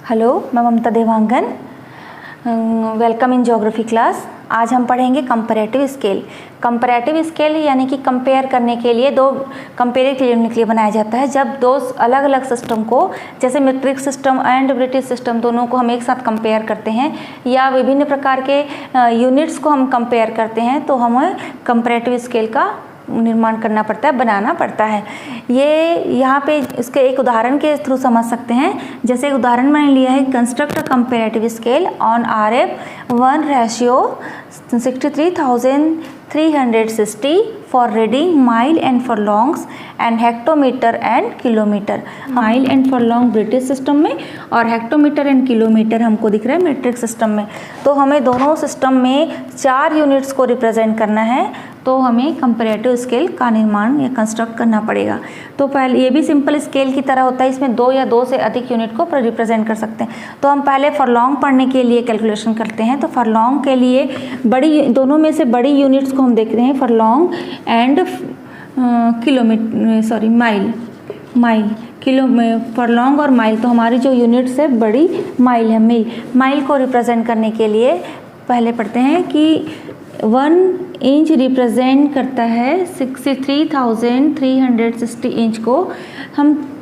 Hello, मैं Mamta Dewangan. Welcome in geography class. आज हम पढ़ेंगे कंपैरेटिव स्केल। कंपैरेटिव स्केल यानी कि कंपेयर करने के लिए दो कंपेरेटिव के लिए बनाया जाता है। जब दो अलग अलग सिस्टम को, जैसे metric system and British system, दोनों को हम एक साथ कंपेयर करते हैं या विभिन्न प्रकार के यूनिट्स को हम कंपेयर करते हैं, तो हमें कंपैरेटिव स्केल का निर्माण करना पड़ता है, बनाना पड़ता है। ये यहाँ पे इसके एक उदाहरण के थ्रू समझ सकते हैं। जैसे एक उदाहरण मैंने लिया है, construct a comparative scale on RF1:63,360 for reading mile and furlongs and hectometre and kilometre. Mile and furlong British system में और हेक्टोमीटर एंड किलोमीटर हमको दिख रहा है मीट्रिक सिस्टम में। तो हमें दोनों सिस्टम में 4 यूनिट्स को रिप्रेजेंट करना है, तो हमें कंपैरेटिव स्केल का निर्माण या कंस्ट्रक्ट करना पड़ेगा। तो पहले ये भी सिंपल स्केल की तरह होता है, इसमें 2 या 2 से अधिक यूनिट को रिप्रेजेंट कर सकते हैं। तो हम पहले फरलॉन्ग पढ़ने के लिए कैलकुलेशन करते हैं। तो फरलॉन्ग के लिए बड़ी, दोनों में से बड़ी यूनिट्स को हम देख रहे हैं, फरलॉन्ग एंड माइल। किलो में फरलॉन्ग और माइल, तो हमारी जो यूनिट्स है बड़ी माइल है। माइल को रिप्रेजेंट करने के लिए पहले पढ़ते हैं कि 1 इंच रिप्रेजेंट करता है 63,360 इंच को। हम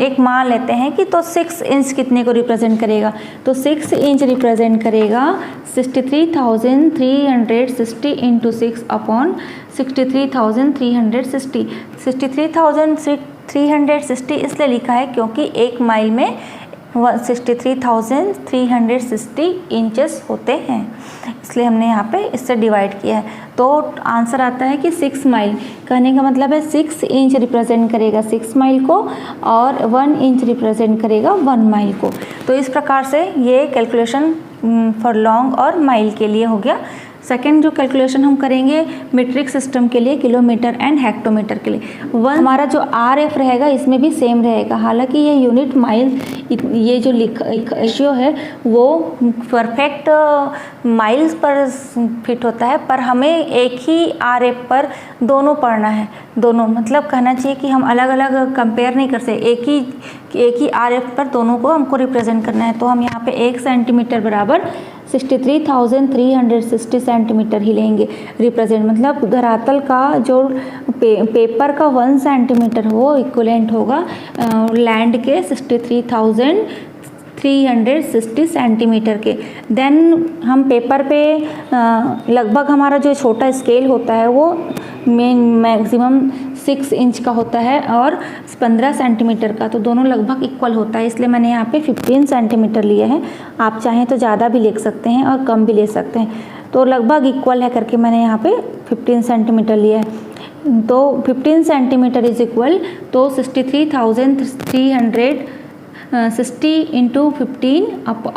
एक मान लेते हैं कि तो 6 इंच कितने को रिप्रेजेंट करेगा, तो 6 इंच रिप्रेजेंट करेगा 63,360 इंटू 6 अपॉन 63,360। 63,360 इसलिए लिखा है क्योंकि एक माइल में 63,360 इंचेस होते हैं, इसलिए हमने यहाँ पे इससे डिवाइड किया है। तो आंसर आता है कि 6 माइल। कहने का मतलब है 6 इंच रिप्रेजेंट करेगा 6 माइल को और 1 इंच रिप्रेजेंट करेगा 1 माइल को। तो इस प्रकार से ये कैलकुलेशन फरलॉन्ग और माइल के लिए हो गया। सेकेंड जो कैलकुलेशन हम करेंगे मीट्रिक सिस्टम के लिए, किलोमीटर एंड हेक्टोमीटर के लिए। हमारा जो RF रहेगा इसमें भी सेम रहेगा। हालांकि ये यूनिट माइल, ये जो रेशियो है वो परफेक्ट माइल्स पर फिट होता है, पर हमें एक ही RF पर दोनों पढ़ना है। दोनों मतलब कहना चाहिए कि हम अलग अलग कंपेयर नहीं कर सकते, एक ही RF पर दोनों को हमको रिप्रेजेंट करना है। तो हम यहाँ पे 1 सेंटीमीटर बराबर 63,360 सेंटीमीटर ही लेंगे रिप्रेजेंट। मतलब धरातल का जो पेपर का 1 सेंटीमीटर वो इक्वलेंट होगा लैंड के 63,360 सेंटीमीटर के। देन हम पेपर पे लगभग हमारा जो छोटा स्केल होता है वो मैक्सिमम 6 इंच का होता है और 15 सेंटीमीटर का, तो दोनों लगभग इक्वल होता है, इसलिए मैंने यहाँ पे 15 सेंटीमीटर लिया है। आप चाहें तो ज़्यादा भी ले सकते हैं और कम भी ले सकते हैं। तो लगभग इक्वल है करके मैंने यहाँ पे 15 सेंटीमीटर लिया है। तो 15 सेंटीमीटर इज इक्वल, तो 63,360 इंटू 15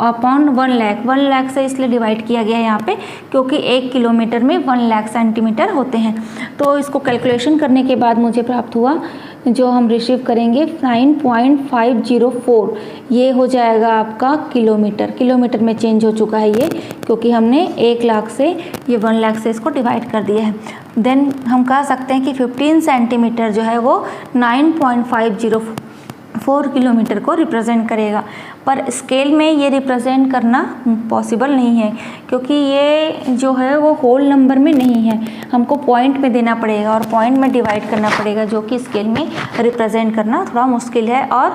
अपॉन 1 लाख। 1 लाख से इसलिए डिवाइड किया गया है यहाँ पे क्योंकि 1 किलोमीटर में 1 लाख सेंटीमीटर होते हैं। तो इसको कैलकुलेशन करने के बाद मुझे प्राप्त हुआ, जो हम रिसीव करेंगे 9.504, ये हो जाएगा आपका किलोमीटर। किलोमीटर में चेंज हो चुका है ये, क्योंकि हमने 1 लाख से ये 1 लाख से इसको डिवाइड कर दिया है। देन हम कह सकते हैं कि 15 सेंटीमीटर जो है वो 9.504 किलोमीटर को रिप्रेजेंट करेगा। पर स्केल में ये रिप्रेजेंट करना पॉसिबल नहीं है क्योंकि ये जो है वो होल नंबर में नहीं है, हमको पॉइंट में देना पड़ेगा और पॉइंट में डिवाइड करना पड़ेगा, जो कि स्केल में रिप्रेजेंट करना थोड़ा मुश्किल है और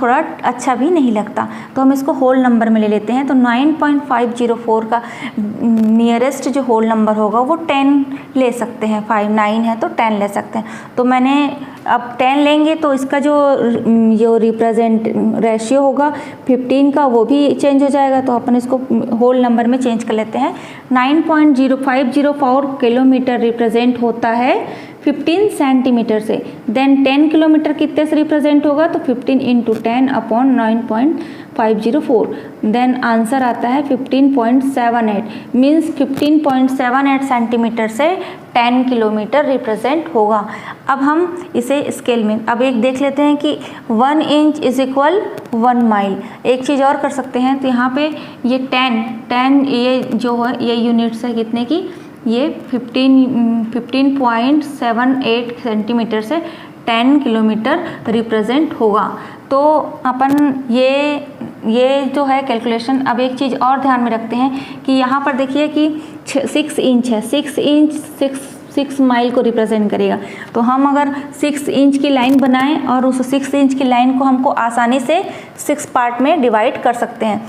थोड़ा अच्छा भी नहीं लगता। तो हम इसको होल नंबर में ले लेते हैं। तो 9.504 का नियरेस्ट जो होल नंबर होगा वो 10 ले सकते हैं। 9 है तो 10 ले सकते हैं। तो मैंने अब 10 लेंगे तो इसका जो रिप्रेजेंट रेशियो होगा 15 का वो भी चेंज हो जाएगा, तो अपन इसको होल नंबर में चेंज कर लेते हैं। 9.0504 किलोमीटर रिप्रेजेंट होता है 15 सेंटीमीटर से। देन 10 किलोमीटर कितने से रिप्रेजेंट होगा, तो 15 इंटू 10 अपॉन 9.504। देन आंसर आता है 15.78, मीन्स 15.78 सेंटीमीटर से 10 किलोमीटर रिप्रेजेंट होगा। अब हम इसे स्केल में अब एक देख लेते हैं कि 1 इंच इज इक्वल 1 माइल। एक चीज़ और कर सकते हैं, तो यहाँ पे ये 10 ये जो है ये यूनिट्स है कितने की, ये 15.78 सेंटीमीटर से 10 किलोमीटर रिप्रेजेंट होगा। तो अपन ये ये जो है कैलकुलेशन। अब एक चीज़ और ध्यान में रखते हैं कि यहाँ पर देखिए कि 6 इंच है, 6 इंच 6 माइल को रिप्रेजेंट करेगा। तो हम अगर 6 इंच की लाइन बनाएं और उस 6 इंच की लाइन को हमको आसानी से 6 पार्ट में डिवाइड कर सकते हैं,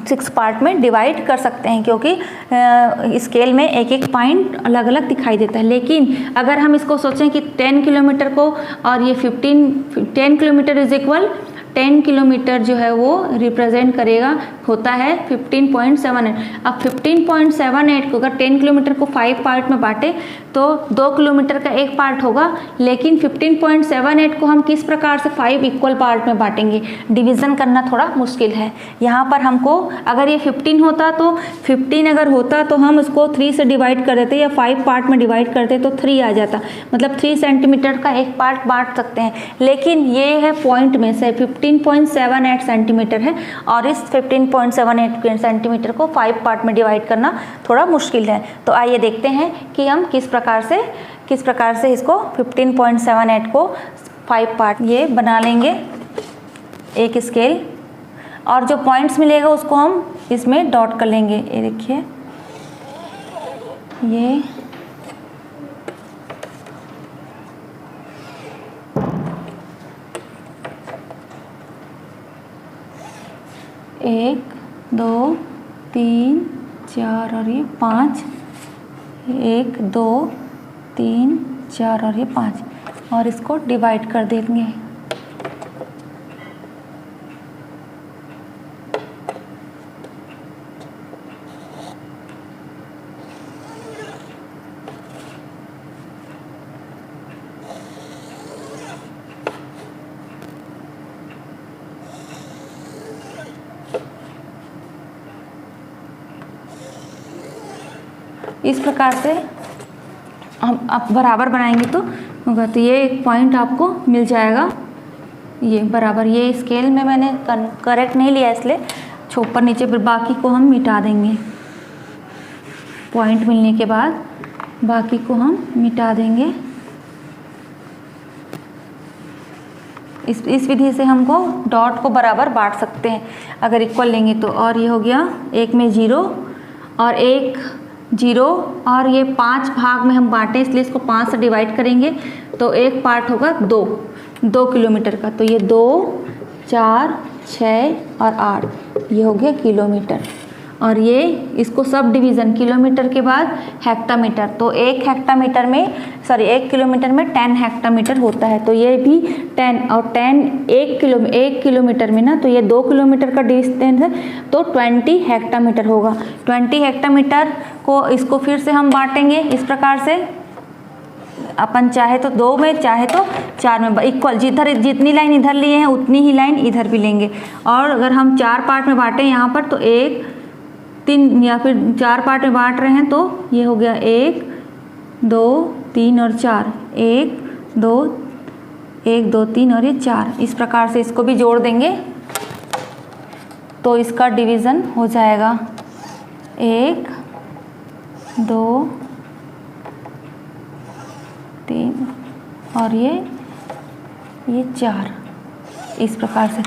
6 पार्ट में डिवाइड कर सकते हैं, क्योंकि स्केल में एक एक पॉइंट अलग अलग दिखाई देता है। लेकिन अगर हम इसको सोचें कि 10 किलोमीटर को और ये 10 किलोमीटर इज इक्वल 10 किलोमीटर जो है वो रिप्रेजेंट करेगा, होता है 15.78। अब 15.78 को अगर 10 किलोमीटर को 5 पार्ट में बांटे तो 2 किलोमीटर का एक पार्ट होगा। लेकिन 15.78 को हम किस प्रकार से 5 इक्वल पार्ट में बांटेंगे, डिवीज़न करना थोड़ा मुश्किल है। यहाँ पर हमको अगर ये 15 होता तो 15 अगर होता तो हम उसको 3 से डिवाइड कर देते या 5 पार्ट में डिवाइड करते तो 3 आ जाता, मतलब 3 सेंटीमीटर का एक पार्ट बांट सकते हैं। लेकिन ये है पॉइंट में से 15.78 सेंटीमीटर है और इस 15.78 सेंटीमीटर को 5 पार्ट में डिवाइड करना थोड़ा मुश्किल है। तो आइए देखते हैं कि हम किस प्रकार से इसको 15.78 को 5 पार्ट ये बना लेंगे एक स्केल, और जो पॉइंट्स मिलेगा उसको हम इसमें डॉट कर लेंगे। ये देखिए ये एक 2 3 4 और ये 5, 1 2 3 4 और ये 5, और इसको डिवाइड कर देंगे। इस प्रकार से हम आप बराबर बनाएंगे तो होगा, तो ये एक पॉइंट आपको मिल जाएगा ये बराबर। ये स्केल में मैंने करेक्ट नहीं लिया इसलिए ऊपर नीचे, फिर बाकी को हम मिटा देंगे। पॉइंट मिलने के बाद बाकी को हम मिटा देंगे। इस विधि से हमको डॉट को बराबर बांट सकते हैं अगर इक्वल लेंगे तो। और ये हो गया, एक में 0 और एक 0 और ये 5 भाग में हम बांटे इसलिए इसको 5 से डिवाइड करेंगे तो एक पार्ट होगा 2 किलोमीटर का। तो ये 2 4 6 और 8 ये हो गया किलोमीटर। और ये इसको सब डिवीज़न किलोमीटर के बाद हेक्टामीटर, तो 1 किलोमीटर में 10 हेक्टामीटर होता है। तो ये भी 10 और 10 1 किलोमीटर में ना, तो ये 2 किलोमीटर का डिस्टेंस है तो 20 हेक्टामीटर होगा। 20 हेक्टामीटर को इसको फिर से हम बांटेंगे इस प्रकार से, अपन चाहे तो 2 में चाहे तो 4 में इक्वल, जितनी लाइन इधर लिए हैं उतनी ही लाइन इधर भी लेंगे। और अगर हम 4 पार्ट में बांटें यहाँ पर तो 1 3 या फिर 4 पार्ट में बांट रहे हैं तो ये हो गया 1 2 3 और 4, 1 2 3 और ये 4। इस प्रकार से इसको भी जोड़ देंगे तो इसका डिवीज़न हो जाएगा 1 2 3 और ये 4 इस प्रकार से।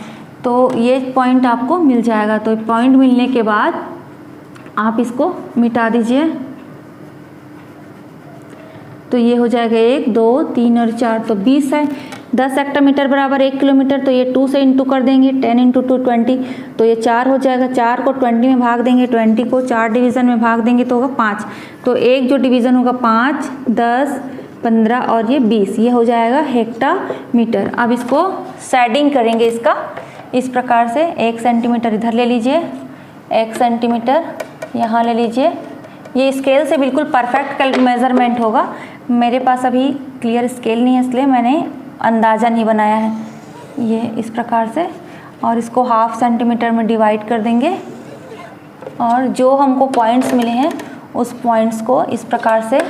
तो ये पॉइंट आपको मिल जाएगा। तो पॉइंट मिलने के बाद आप इसको मिटा दीजिए तो ये हो जाएगा 1 2 3 और 4, तो 20 है। 10 हेक्टामीटर बराबर 1 किलोमीटर, तो ये 2 से इंटू कर देंगे, 10 इंटू 2 20, तो ये 4 हो जाएगा। 4 को 20 में भाग देंगे, 20 को 4 डिवीज़न में भाग देंगे तो होगा 5। तो एक जो डिवीज़न होगा 5 10 15 और ये 20, ये हो जाएगा हेक्टामीटर। अब इसको शेडिंग करेंगे इसका इस प्रकार से। 1 सेंटीमीटर इधर ले लीजिए, 1 सेंटीमीटर यहाँ ले लीजिए। ये स्केल से बिल्कुल परफेक्ट मेज़रमेंट होगा। मेरे पास अभी क्लियर स्केल नहीं है इसलिए मैंने अंदाज़ा नहीं बनाया है। ये इस प्रकार से, और इसको 1/2 सेंटीमीटर में डिवाइड कर देंगे और जो हमको पॉइंट्स मिले हैं उस पॉइंट्स को इस प्रकार से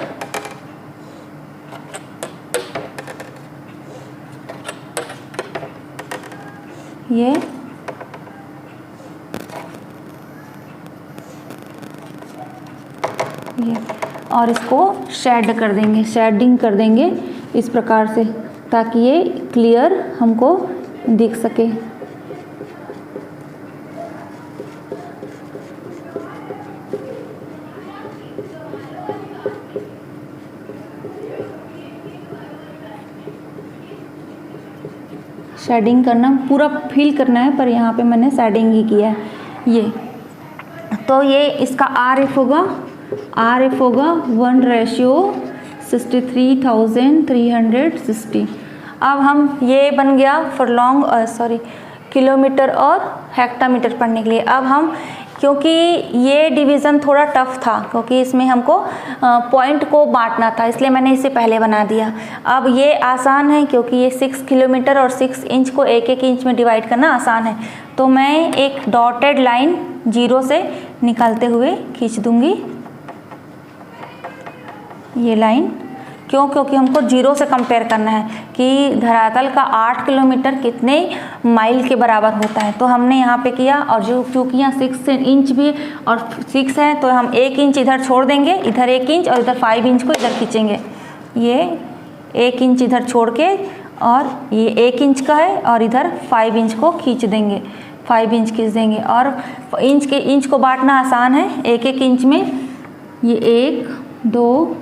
ये और इसको शेडिंग कर देंगे इस प्रकार से, ताकि ये क्लियर हमको दिख सके। शेडिंग करना, पूरा फिल करना है, पर यहाँ पे मैंने शेडिंग ही किया है ये। तो ये इसका RF होगा 1:63,360। अब हम ये बन गया फरलॉन्ग किलोमीटर और हेक्टामीटर पढ़ने के लिए। अब हम, क्योंकि ये डिवीज़न थोड़ा टफ था, क्योंकि इसमें हमको पॉइंट को बांटना था, इसलिए मैंने इसे पहले बना दिया। अब ये आसान है, क्योंकि ये 6 किलोमीटर और 6 इंच को 1-1 इंच में डिवाइड करना आसान है। तो मैं एक डॉटेड लाइन 0 से निकालते हुए खींच दूंगी ये लाइन। क्यों? क्योंकि हमको 0 से कंपेयर करना है कि धरातल का 8 किलोमीटर कितने माइल के बराबर होता है। तो हमने यहाँ पे किया, और जो क्योंकि यहाँ 6 इंच भी और 6 है, तो हम 1 इंच इधर छोड़ देंगे, इधर 1 इंच और इधर 5 इंच को इधर खींचेंगे। ये 1 इंच इधर छोड़ के, और ये 1 इंच का है, और इधर 5 इंच को खींच देंगे, 5 इंच खींच देंगे। और इंच को बांटना आसान है 1-1 इंच में। ये 1 2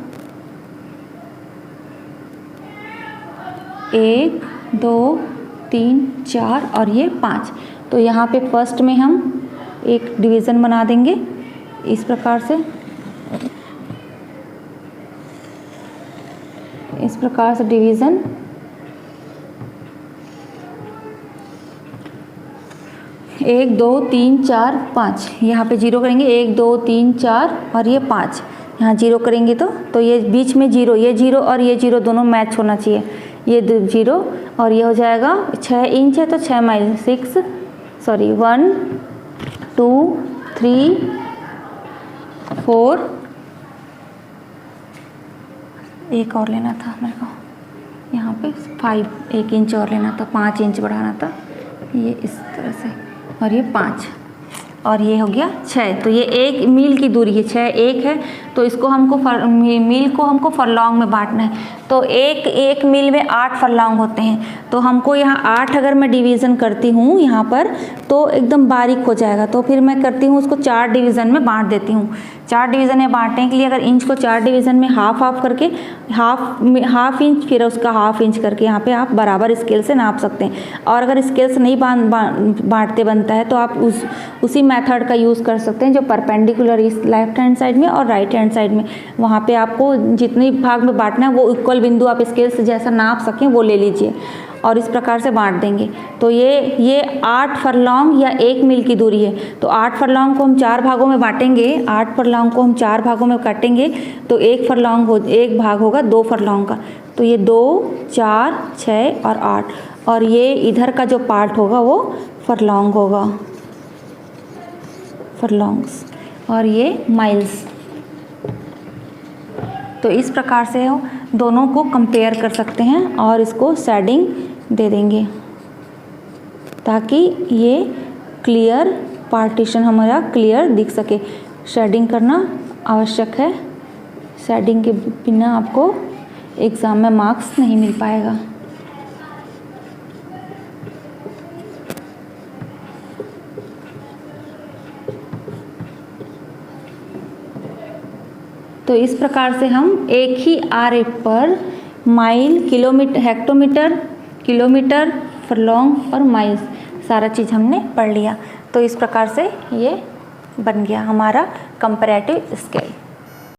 1 2 3 4 और ये 5। तो यहाँ पे फर्स्ट में हम एक डिवीज़न बना देंगे इस प्रकार से, डिवीज़न। एक 2 3 4 5, यहाँ पे 0 करेंगे, 1 2 3 4 और ये 5, यहाँ 0 करेंगे तो ये बीच में 0, ये 0 और ये 0 दोनों मैच होना चाहिए। ये 0 और ये हो जाएगा 6 इंच है तो 6 माइल, 1 2 3 4, एक और लेना था मेरे को, यहाँ पे 5, 1 इंच और लेना था, 5 इंच बढ़ाना था, ये इस तरह से, और ये 5 और ये हो गया 6। तो ये 1 मील की दूरी है, 6 1 है, तो इसको हमको मील को हमको फरलॉन्ग में बांटना है। तो एक मील में 8 फरलॉन्ग होते हैं। तो हमको यहाँ 8 अगर मैं डिवीज़न करती हूँ यहाँ पर, तो एकदम बारीक हो जाएगा। तो फिर मैं करती हूँ उसको 4 डिवीज़न में बांट देती हूँ। 4 डिवीज़न में बांटने के लिए अगर इंच को 4 डिवीज़न में हाफ करके, हाफ इंच फिर उसका हाफ इंच करके यहाँ पे आप बराबर स्केल से नाप सकते हैं। और अगर स्केल से नहीं बांटते बनता है तो आप उसी मेथड का यूज़ कर सकते हैं जो परपेंडिकुलर इस लेफ्ट हैंड साइड में और राइट हैंड साइड में, वहाँ पे आपको जितने भाग में बांटना है वो इक्वल बिंदु आप स्केल से जैसा नाप सकें वो ले लीजिए और इस प्रकार से बांट देंगे। तो ये 8 फरलॉन्ग या 1 मील की दूरी है। तो 8 फरलॉन्ग को हम 4 भागों में बांटेंगे, 8 फरलॉन्ग को हम 4 भागों में काटेंगे, तो एक भाग होगा 2 फरलॉन्ग का। तो ये 2 4 6 और 8, और ये इधर का जो पार्ट होगा वो फरलॉन्ग होगा, फरलॉन्ग्स, और ये माइल्स। तो इस प्रकार से हम दोनों को कंपेयर कर सकते हैं और इसको शेडिंग दे देंगे ताकि ये क्लियर पार्टीशन हमारा क्लियर दिख सके। शेडिंग करना आवश्यक है, शेडिंग के बिना आपको एग्ज़ाम में मार्क्स नहीं मिल पाएगा। तो इस प्रकार से हम एक ही RF पर mile, kilometre, hectometre, kilometre, furlong और माइल्स सारा चीज़ हमने पढ़ लिया। तो इस प्रकार से ये बन गया हमारा कंपैरेटिव स्केल।